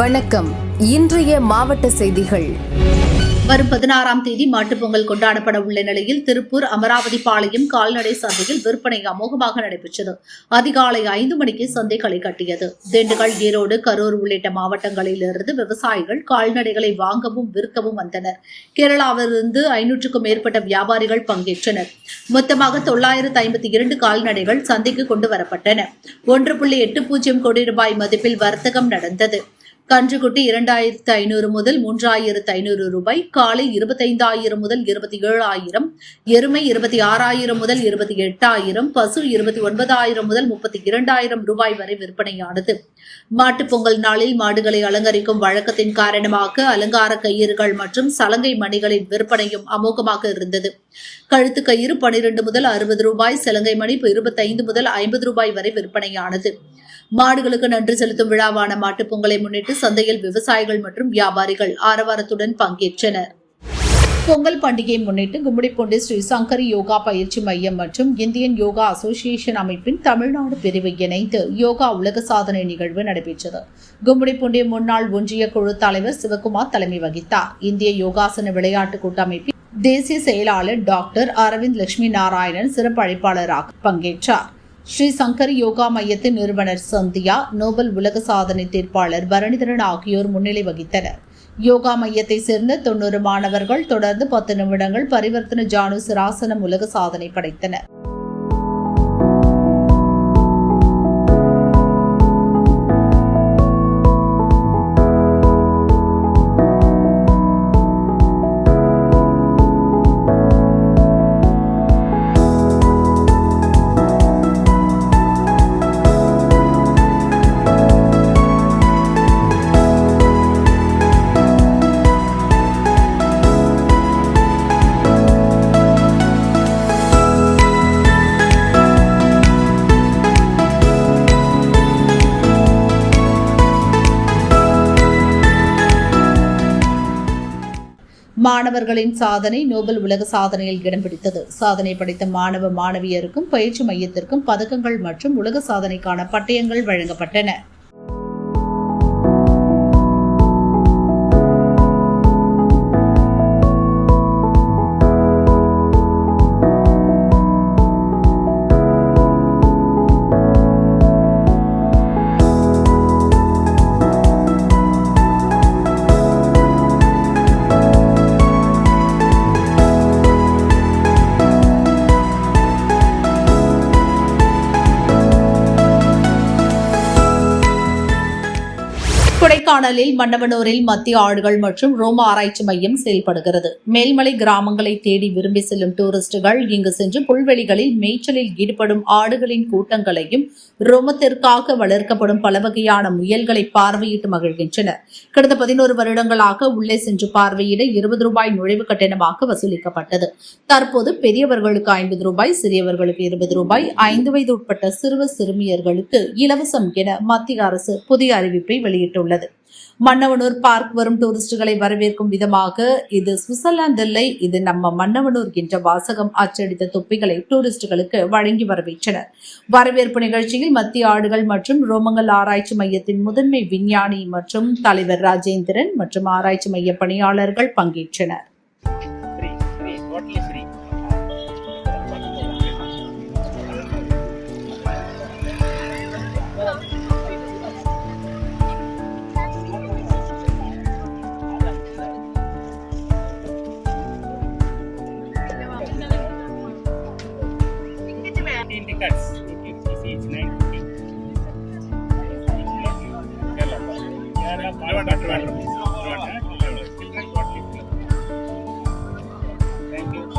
வணக்கம். இன்றைய மாவட்ட செய்திகள். வரும் 16ஆம் தேதி மாட்டுப்பொங்கல் கொண்டாடப்பட உள்ள நிலையில் திருப்பூர் அமராவதி பாளையம் கால்நடை சந்தையில் விற்பனை அமோகமாக நடைபெற்றது. அதிகாலை 5 மணிக்கு சந்தை களை கட்டியது. திண்டுக்கல், ஈரோடு, கரூர் உள்ளிட்ட மாவட்டங்களில் இருந்து விவசாயிகள் கால்நடைகளை வாங்கவும் விற்கவும் வந்தனர். கேரளாவிலிருந்து 500க்கும் மேற்பட்ட வியாபாரிகள் பங்கேற்றனர். மொத்தமாக 952 கால்நடைகள் சந்தைக்கு கொண்டு வரப்பட்டன. 1.80 கோடி ரூபாய் மதிப்பில் வர்த்தகம் நடந்தது. கன்றுக்குட்டி 2500 முதல் 3500 ரூபாய், காளை 25,000 முதல் 27,000, எருமை 26,000 முதல் 28,000, பசு 29,000 முதல் 32,000 ரூபாய் வரை விற்பனையானது. மாட்டுப்பொங்கல் நாளில் மாடுகளை அலங்கரிக்கும் வழக்கத்தின் காரணமாக அலங்கார கயிறுகள் மற்றும் சலங்கை மணிகளின் விற்பனையும் அமோகமாக இருந்தது. கழுத்து கயிறு 12 முதல் 60 ரூபாய், சலங்கை மணி 25 முதல் 50 ரூபாய் வரை விற்பனையானது. மாடுகளுக்கு நன்றி செலுத்தும் விழாவான மாட்டுப்பொங்கலை முன்னிட்டு சந்தையில் விவசாயிகள் மற்றும் வியாபாரிகள் ஆரவாரத்துடன் பங்கேற்றனர். பொங்கல் பண்டிகையை முன்னிட்டு கும்மிடிப்பூண்டி ஸ்ரீ சங்கரி யோகா பயிற்சி மையம் மற்றும் இந்தியன் யோகா அசோசியேஷன் அமைப்பின் தமிழ்நாடு பிரிவு இணைந்து யோகா உலக சாதனை நிகழ்வு நடைபெற்றது. கும்மிடிப்பூண்டி முன்னாள் ஒன்றிய குழு தலைவர் சிவகுமார் தலைமை வகித்தார். இந்திய யோகாசன விளையாட்டு கூட்டமைப்பின் தேசிய செயலாளர் டாக்டர் அரவிந்த் லட்சுமி நாராயணன் சிறப்பு அழைப்பாளராக பங்கேற்றார். ஸ்ரீ சங்கரி யோகா மையத்தின் நிறுவனர் சந்தியா, நோபல் உலக சாதனை தீர்ப்பாளர் பரணிதரன் ஆகியோர் முன்னிலை வகித்தனர். யோகா மையத்தை சேர்ந்த 90 மாணவர்கள் தொடர்ந்து 10 நிமிடங்கள் பரிவர்த்தன ஜானு சிராசனம் உலக சாதனை படைத்தனர். மாணவர்களின் சாதனை நோபல் உலக சாதனையில் இடம் பிடித்தது. சாதனை படைத்த மாணவ மாணவியருக்கும் பயிற்சி மையத்திற்கும் பதக்கங்கள் மற்றும் உலக சாதனைக்கான பட்டயங்கள் வழங்கப்பட்டன. கொடைக்கானலில் மன்னவனூரில் மத்திய ஆடுகள் மற்றும் ரோம ஆராய்ச்சி மையம் செயல்படுகிறது. மேல்மலை கிராமங்களை தேடி விரும்பி செல்லும் டூரிஸ்டுகள் இங்கு சென்று புல்வெளிகளில் மேய்ச்சலில் ஈடுபடும் ஆடுகளின் கூட்டங்களையும் ரோமத்திற்காக வளர்க்கப்படும் பல வகையான முயல்களை பார்வையிட்டு மகிழ்கின்றனர். கடந்த 11 வருடங்களாக உள்ளே சென்று பார்வையிட 20 ரூபாய் நுழைவு கட்டணமாக வசூலிக்கப்பட்டது. தற்போது பெரியவர்களுக்கு 50 ரூபாய், சிறியவர்களுக்கு 20 ரூபாய், 5 வயது உட்பட்ட சிறுவர் சிறுமியர்களுக்கு இலவசம் என மத்திய அரசு புதிய அறிவிப்பை வெளியிட்டுள்ளது. மன்னவனூர் பார்க் வரும் டூரிஸ்டுகளை வரவேற்கும் விதமாக இது சுவிட்சர்லாந்து இல்லை, இது நம்ம மன்னவனூர் என்ற வாசகம் அச்சடித்த தொப்பிகளை டூரிஸ்டுகளுக்கு வழங்கி வரவேற்றனர். வரவேற்பு நிகழ்ச்சியில் மத்திய ஆடுகள் மற்றும் ரோமங்கள் ஆராய்ச்சி மையத்தின் முதன்மை விஞ்ஞானி மற்றும் தலைவர் ராஜேந்திரன் மற்றும் ஆராய்ச்சி மைய பணியாளர்கள் பங்கேற்றனர். Tickets. Each 950. Thank you.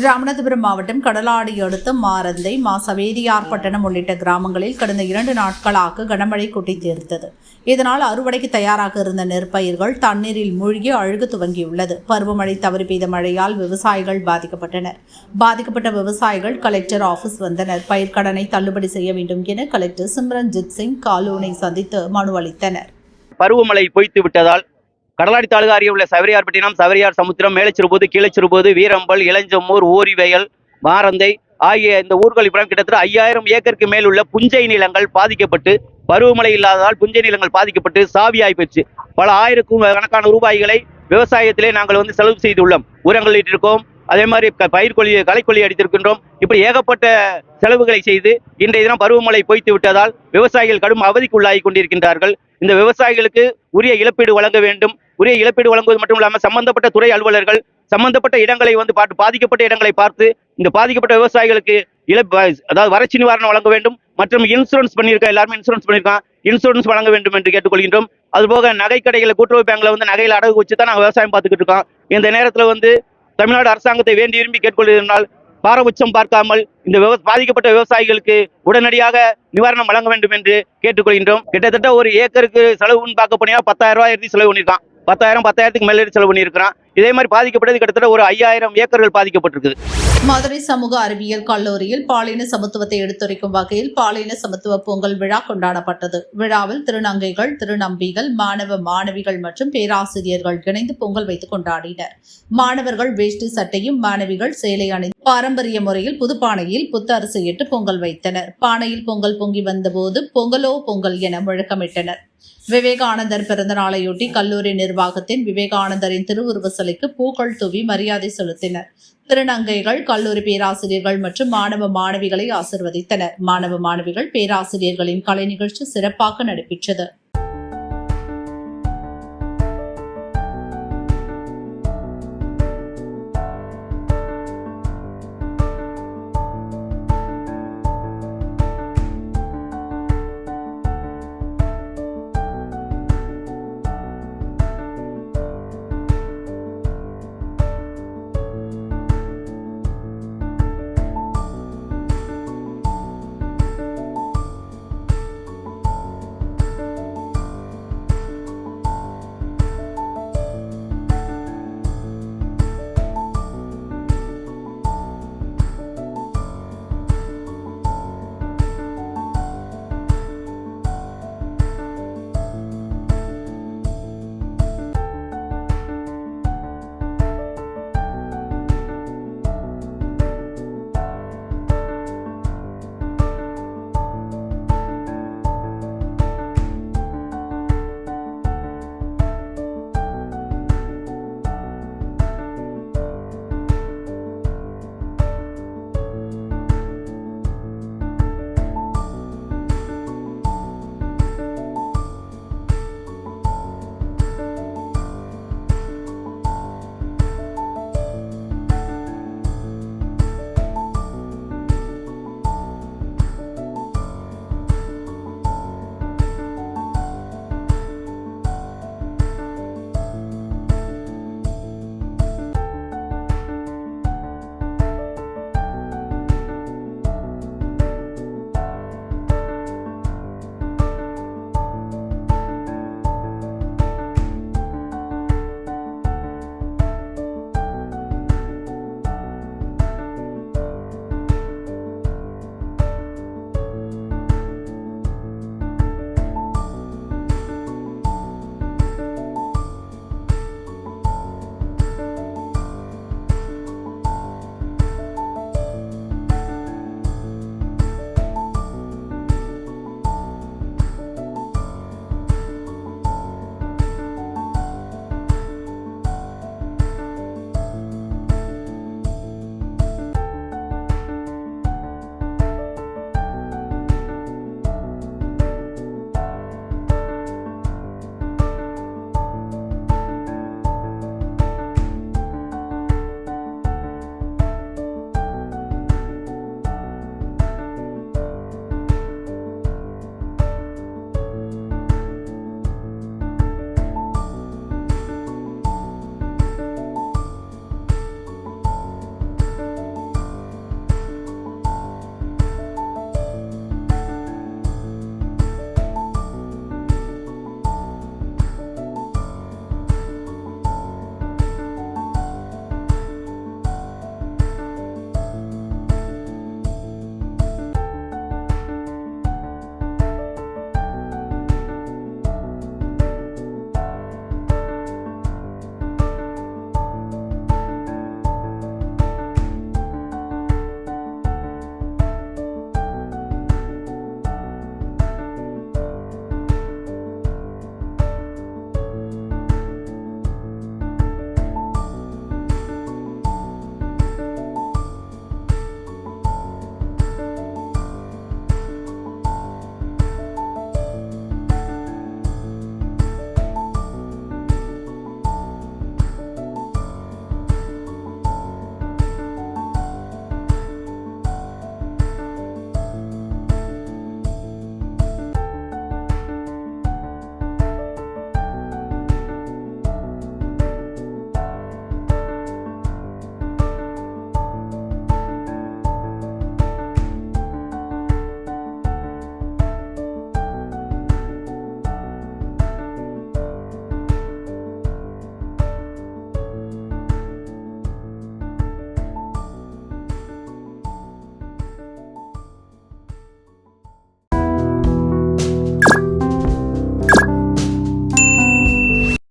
Ramanathapuram மாவட்டம் கடலாடி அடுத்த மாரந்தை சவேரியார்பட்டணம் உள்ளிட்ட கிராமங்களில் கடந்த 2 நாட்களாக கனமழை கொட்டி தீர்த்தது. இதனால் அறுவடைக்கு தயாராக இருந்த நெற்பயிர்கள் தண்ணீரில் மூழ்கி அழுக துவங்கியுள்ளது. பருவமழை தவறி பெய்த மழையால் விவசாயிகள் பாதிக்கப்பட்டனர். பாதிக்கப்பட்ட விவசாயிகள் கலெக்டர் ஆபீஸ் வந்தனர். பயிர்க்கடனை தள்ளுபடி செய்ய வேண்டும் என கலெக்டர் சிம்ரன்ஜித் சிங் காலூனை சந்தித்து மனு அளித்தனர். பருவமழை பொய்த்து விட்டதால் கடலாடி தாலுகா அருகே உள்ள சவேரியார்பட்டினம், சவேரியார் சமுத்திரம், மேலச்சிறுபோது, கீழச்சிறுபோது, வீரம்பல், இளஞ்சம்மூர், ஓரிவயல், மாரந்தை ஆகிய இந்த ஊர்கள் இப்பறம் கிட்டத்தட்ட 5000 ஏக்கருக்கு மேல் உள்ள புஞ்சை நிலங்கள் பாதிக்கப்பட்டு, பருவமழை இல்லாததால் புஞ்சை நிலங்கள் பாதிக்கப்பட்டு சாவியாய் போச்சு. பல ஆயிரக்கணக்கான ரூபாய்களை விவசாயத்திலே நாங்கள் செலவு செய்துள்ளோம். உரங்கள் இட்டிருக்கோம், அதே மாதிரி களைக்கொல்லி அடித்திருக்கின்றோம். இப்படி ஏகப்பட்ட செலவுகளை செய்து இன்றைய தினம் பருவமழை பொய்த்து விட்டதால் விவசாயிகள் கடும் அவதிக்குள்ளாகி கொண்டிருக்கின்றார்கள். இந்த விவசாயிகளுக்கு உரிய இழப்பீடு வழங்க வேண்டும். உரிய இழப்பீடு வழங்குவது மட்டும் இல்லாமல் சம்பந்தப்பட்ட துறை அலுவலர்கள் சம்பந்தப்பட்ட இடங்களை பாதிக்கப்பட்ட இடங்களை பார்த்து இந்த பாதிக்கப்பட்ட விவசாயிகளுக்கு அதாவது வறட்சி நிவாரணம் வழங்க வேண்டும். மற்றும் இன்சூரன்ஸ் பண்ணியிருக்கோம், எல்லாருமே இன்சூரன்ஸ் பண்ணியிருக்கான், இன்சூரன்ஸ் வழங்க வேண்டும் என்று கேட்டுக்கொள்கின்றோம். அதுபோக நகைக்கடைகளை, கூட்டுறவு பேங்க்ல நகைகளை அடகு வச்சு தான் நாங்கள் விவசாயம் பார்த்துக்கிட்டு இருக்கோம். இந்த நேரத்தில் தமிழ்நாடு அரசாங்கத்தை வேண்டி விரும்பி கேட்டுக்கொள்வதனால் பாரபட்சம் பார்க்காமல் இந்த பாதிக்கப்பட்ட விவசாயிகளுக்கு உடனடியாக நிவாரணம் வழங்க வேண்டும் என்று கேட்டுக்கொள்கின்றோம். கிட்டத்தட்ட ஒரு ஏக்கருக்கு செலவுன்னு பார்க்க போனீங்கன்னா 10,000 ரூபாய் எழுதி செலவு பண்ணியிருக்கான். 10,000 மேலே செலவு பண்ணியிருக்கிறான். இதே மாதிரி பாதிக்கப்பட்டது கிட்டத்தட்ட ஒரு 5000 ஏக்கர்கள் பாதிக்கப்பட்டிருக்குது. மதுரை சமூக அறிவியல் கல்லூரியில் பாலின சமத்துவத்தை எடுத்துரைக்கும் வகையில் பாலின சமத்துவ பொங்கல் விழா கொண்டாடப்பட்டது. விழாவில் திருநங்கைகள், திருநம்பிகள், மாணவ மாணவிகள் மற்றும் பேராசிரியர்கள் இணைந்து பொங்கல் வைத்து கொண்டாடினர். மாணவர்கள் வேஷ்டி சட்டையும், மாணவிகள் சேலை அணிந்து பாரம்பரிய முறையில் புதுப்பானையில் புத்தரிசி இட்டு பொங்கல் வைத்தனர். பானையில் பொங்கல் பொங்கி வந்தபோது பொங்கலோ பொங்கல் என முழக்கமிட்டனர். விவேகானந்தர் பிறந்த நாளையொட்டி கல்லூரி நிர்வாகத்தின் விவேகானந்தரின் திருவுருவ சிலைக்கு பூக்கள் தூவி மரியாதை செலுத்தினர். திருநங்கைகள் கல்லூரி பேராசிரியர்கள் மற்றும் மாணவ மாணவிகளை ஆசிர்வதித்தனர். மாணவ மாணவிகள் பேராசிரியர்களின் கலை நிகழ்ச்சி சிறப்பாக நடைபெற்றது.